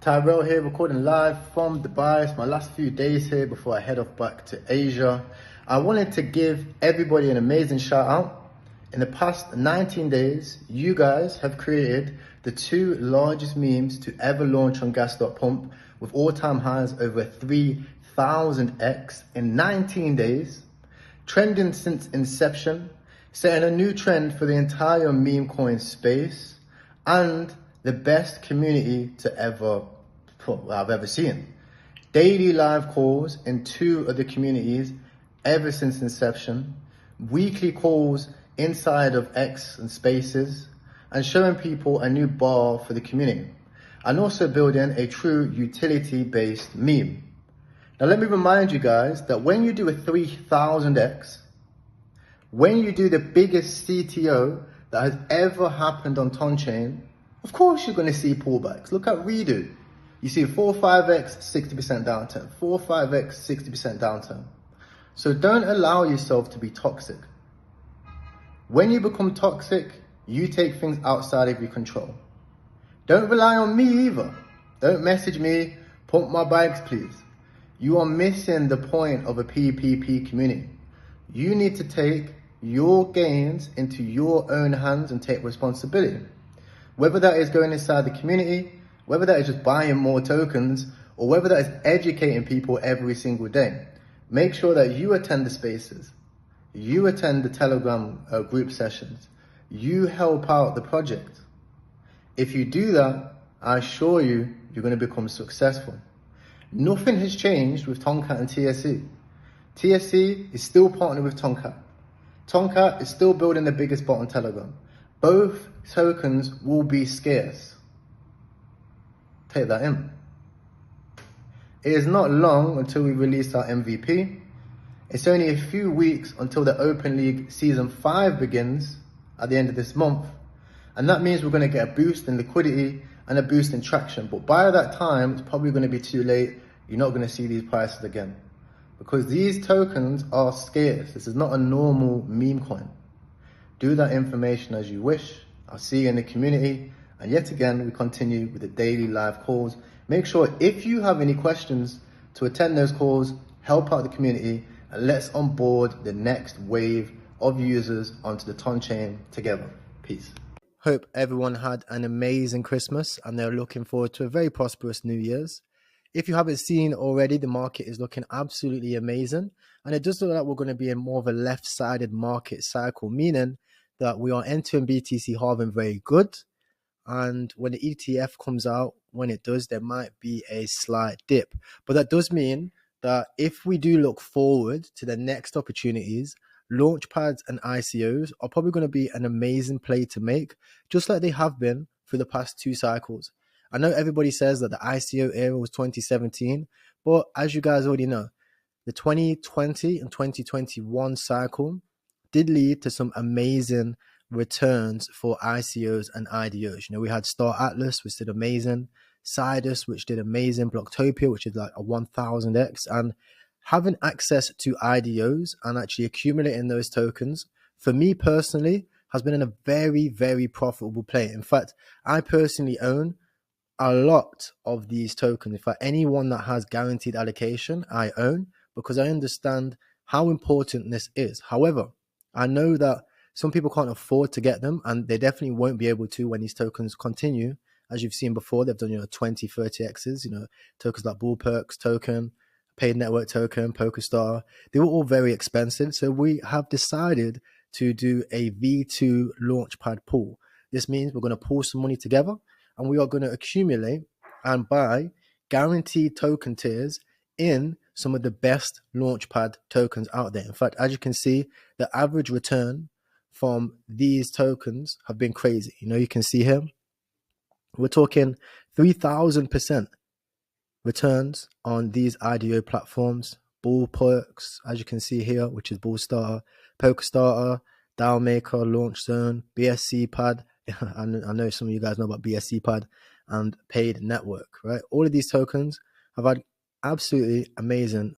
Tyrell here, recording live from Dubai. It's my last few days here before I head off back to Asia. I wanted to give everybody an amazing shout out. In the past 19 days, you guys have created the two largest memes to ever launch on gas.pump with all-time highs over 3,000x in 19 days, trending since inception, setting a new trend for the entire meme coin space, and the best community to I've ever seen. Daily live calls in two of the communities ever since inception, weekly calls inside of X and Spaces, and showing people a new bar for the community, and also building a true utility-based meme. Now let me remind you guys that when you do a 3000x, when you do the biggest CTO that has ever happened on Tonchain, of course you're going to see pullbacks. Look at Redo. You see 4-5x, 60% downturn. 4-5x, 60% downturn. So don't allow yourself to be toxic. When you become toxic, you take things outside of your control. Don't rely on me either. Don't message me, pump my bags please. You are missing the point of a PPP community. You need to take your gains into your own hands and take responsibility. Whether that is going inside the community, whether that is just buying more tokens, or whether that is educating people every single day. Make sure that you attend the spaces, you attend the Telegram group sessions, you help out the project. If you do that, I assure you, you're going to become successful. Nothing has changed with Tonkat and TSC. TSC is still partnered with Tonkat. Tonkat is still building the biggest bot on Telegram. Both tokens will be scarce. Take that in. It is not long until we release our MVP. It's only a few weeks until the Open League Season 5 begins at the end of this month. And that means we're going to get a boost in liquidity and a boost in traction. But by that time, it's probably going to be too late. You're not going to see these prices again. Because these tokens are scarce. This is not a normal meme coin. Do that information as you wish. I'll see you in the community. And yet again, we continue with the daily live calls. Make sure if you have any questions to attend those calls, help out the community, and let's onboard the next wave of users onto the Tonchain together. Peace. Hope everyone had an amazing Christmas and they're looking forward to a very prosperous New Year's. If you haven't seen already, the market is looking absolutely amazing. And it does look like we're going to be in more of a left-sided market cycle, meaning that we are entering BTC halving very good. And when the ETF comes out, when it does, there might be a slight dip. But that does mean that if we do look forward to the next opportunities, launchpads and ICOs are probably going to be an amazing play to make, just like they have been for the past two cycles. I know everybody says that the ICO era was 2017, but as you guys already know, the 2020 and 2021 cycle did lead to some amazing returns for ICOs and IDOs. You know, we had Star Atlas, which did amazing, Sidus, which did amazing, Blocktopia, which is like a 1000x, and having access to IDOs and actually accumulating those tokens, for me personally, has been a very, very profitable play. In fact, I personally own a lot of these tokens. In fact, anyone that has guaranteed allocation, I own, because I understand how important this is. However, I know that some people can't afford to get them, and they definitely won't be able to when these tokens continue. As you've seen before, they've done 20, 30x's, tokens like Bullperks token, Paid Network token, PokerStar. They were all very expensive. So we have decided to do a V2 launchpad pool. This means we're going to pull some money together and we are going to accumulate and buy guaranteed token tiers in some of the best launchpad tokens out there. In fact, as you can see, the average return from these tokens have been crazy. You can see here, we're talking 3,000% returns on these IDO platforms. Bullperks, as you can see here, which is Bullstarter, PokerStarter, DAOmaker, Launch Zone, BSC Pad. I know some of you guys know about BSC Pad and Paid Network, right? All of these tokens have had absolutely amazing